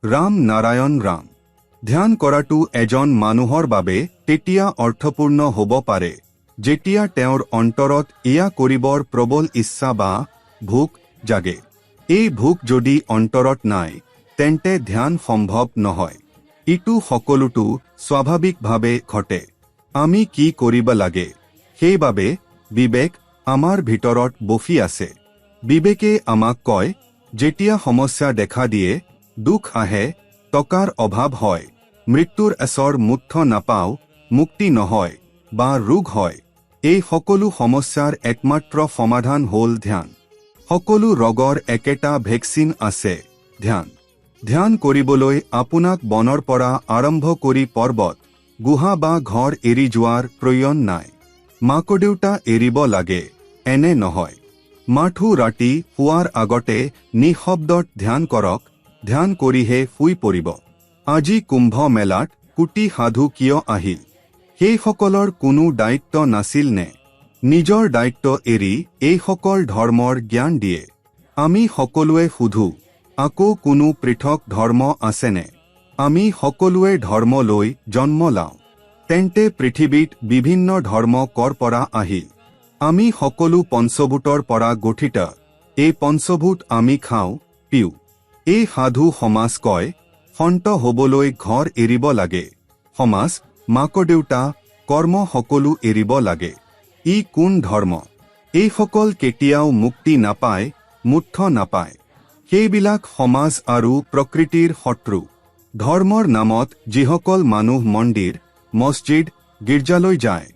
ৰাম নাৰায়ণ ৰাম। ধ্যান কৰাটো এজন মানুহৰ বাবে তেতিয়া অৰ্থপূৰ্ণ হ'ব পাৰে যেতিয়া তেওঁৰ অন্তৰত এয়া কৰিবৰ প্ৰবল ইচ্ছা বা ভোক জাগে। এই ভোক যদি অন্তৰত নাই তেন্তে ধ্যান সম্ভৱ নহয়। ইটো সকলোটো স্বাভাৱিকভাৱে ঘটে। আমি কি কৰিব লাগে? সেইবাবে বিবেক আমাৰ ভিতৰত বহি আছে। বিবেকে আমাক কয়, যেতিয়া সমস্যা দেখা দিয়ে, দুখ আহে, টকাৰ অভাৱ হয়, মৃত্যুৰ এচৰ মুঠ নাপাওঁ, মুক্তি নহয় বা ৰোগ হয়, এই সকলো সমস্যাৰ একমাত্ৰ সমাধান হ'ল ধ্যান। সকলো ৰোগৰ একেটা ভেকচিন আছে, ধ্যান। ধ্যান কৰিবলৈ আপোনাক বনৰ পৰা আৰম্ভ কৰি পৰ্বত, গুহা বা ঘৰ এৰি যোৱাৰ প্ৰয়োজন নাই। মাক-দেউতা এৰিব লাগে, এনে নহয়। মাথো ৰাতি শোৱাৰ আগতে নিঃশব্দত ধ্যান কৰক, ধ্যান কৰিহে শুই পৰিব। আজি কুম্ভ মেলাত কোটি সাধু কিয় আহিল? সেইসকলৰ কোনো দায়িত্ব নাছিল নে? নিজৰ দায়িত্ব এৰি এইসকল ধৰ্মৰ জ্ঞান দিয়ে। আমি সকলোৱে সোধো, আকৌ কোনো পৃথক ধৰ্ম আছেনে? আমি সকলোৱে ধৰ্ম লৈ জন্ম লওঁ। তেন্তে পৃথিৱীত বিভিন্ন ধৰ্ম কৰ পৰা আহিল? আমি সকলো পঞ্চভূতৰ পৰা গঠিত। এই পঞ্চভূত আমি খাওঁ, পিওঁ। এই সাধু সমাজ কয়, সন্ত হ'বলৈ ঘৰ এৰিব লাগে। সমাজ, মাক-দেউতা, কৰ্ম সকলো এৰিব লাগে। ই কোন ধৰ্ম? এইসকল কেতিয়াও মুক্তি নাপায়, মুঠ নাপায়। সেইবিলাক সমাজ আৰু প্ৰকৃতিৰ শত্ৰু। ধৰ্মৰ নামত যিসকল মানুহ মন্দিৰ, মছজিদ, গীৰ্জালৈ যায়,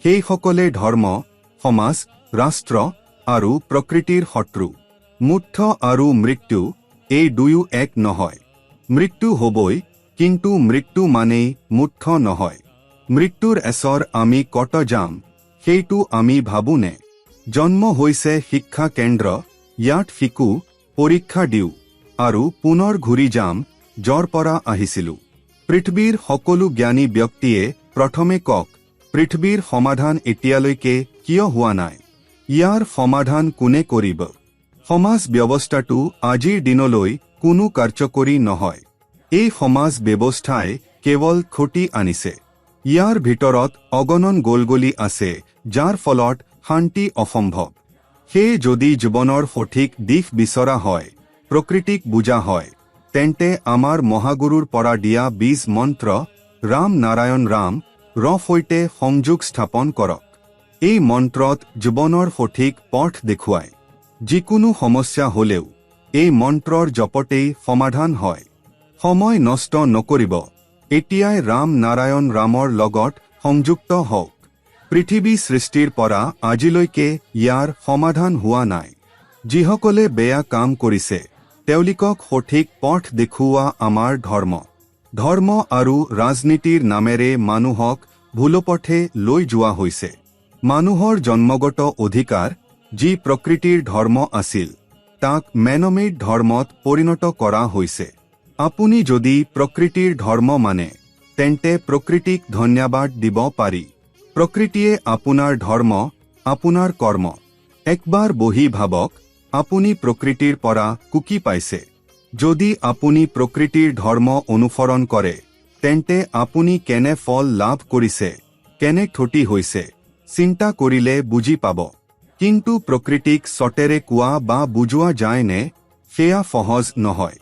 সেইসকলে ধৰ্ম, সমাজ, ৰাষ্ট্ৰ আৰু প্ৰকৃতিৰ শত্ৰু। মুঠ আৰু মৃত্যু, এই দুয়ো এক নহয়। মৃত্যু হ'বই, কিন্তু মৃত্যু মানেই মুঠ নহয়। মৃত্যুৰ এচৰ আমি কত যাম, সেইটো আমি ভাবোনে? জন্ম হৈছে শিক্ষা কেন্দ্ৰ, ইয়াত শিকো, পৰীক্ষা দিওঁ, আৰু পুনৰ ঘূৰি যাম, য'ৰ পৰা আহিছিলো। পৃথিৱীৰ সকলো জ্ঞানী ব্যক্তিয়ে প্ৰথমে কওক, পৃথিৱীৰ সমাধান এতিয়ালৈকে কিয় হোৱা নাই? ইয়াৰ সমাধান কোনে কৰিব? সমাজ ব্যৱস্থাটো আজিৰ দিনলৈ কোনো কাৰ্যকৰী নহয়। এই সমাজ ব্যৱস্থাই কেৱল ক্ষতি আনিছে। ইয়াৰ ভিতৰত অগণন গোলগলি আছে, যাৰ ফলত শান্তি অসম্ভৱ। সেয়ে যদি জীৱনৰ সঠিক দিশ বিচৰা হয়, প্ৰকৃতিক বুজা হয়, তেন্তে আমাৰ মহাগুৰুৰ পৰা দিয়া বীজ মন্ত্ৰ ৰাম নাৰায়ণ ৰাম ৰ সৈতে সংযোগ স্থাপন কৰক। এই মন্ত্ৰত জীৱনৰ সঠিক পথ দেখুৱায়। যিকোনো সমস্যা হ'লেও এই মন্ত্ৰৰ জপতেই সমাধান হয়। সময় নষ্ট নকৰিব, এতিয়াই ৰাম নাৰায়ণ ৰামৰ লগত সংযুক্ত হওক। পৃথিৱী সৃষ্টিৰ পৰা আজিলৈকে ইয়াৰ সমাধান হোৱা নাই। যিসকলে বেয়া কাম কৰিছে, তেওঁলোকক সঠিক পথ দেখুওৱা আমাৰ ধৰ্ম। ধৰ্ম আৰু ৰাজনীতিৰ নামেৰে মানুহক ভুলপথে লৈ যোৱা হৈছে। মানুহৰ জন্মগত অধিকাৰ, যি প্ৰকৃতিৰ ধৰ্ম আছিল, তাক মেনমেড ধৰ্মত পৰিণত কৰা হৈছে। আপুনি যদি প্ৰকৃতিৰ ধৰ্ম মানে, তেন্তে প্ৰকৃতিক ধন্যবাদ দিব পাৰি। প্ৰকৃতিয়ে আপোনাৰ ধৰ্ম, আপোনাৰ কৰ্ম। একবাৰ বহি ভাবক, আপুনি প্ৰকৃতিৰ পৰা কি পাইছে? যদি আপুনি প্ৰকৃতিৰ ধৰ্ম অনুসৰণ কৰে, তেন্তে আপুনি কেনে ফল লাভ কৰিছে, কেনে ক্ষতি হৈছে, চিন্তা কৰিলে বুজি পাব। কিন্তু প্ৰকৃতিক সতেৰে কোৱা বা বুজোৱা যায়নে? সেয়া সহজ নহয়।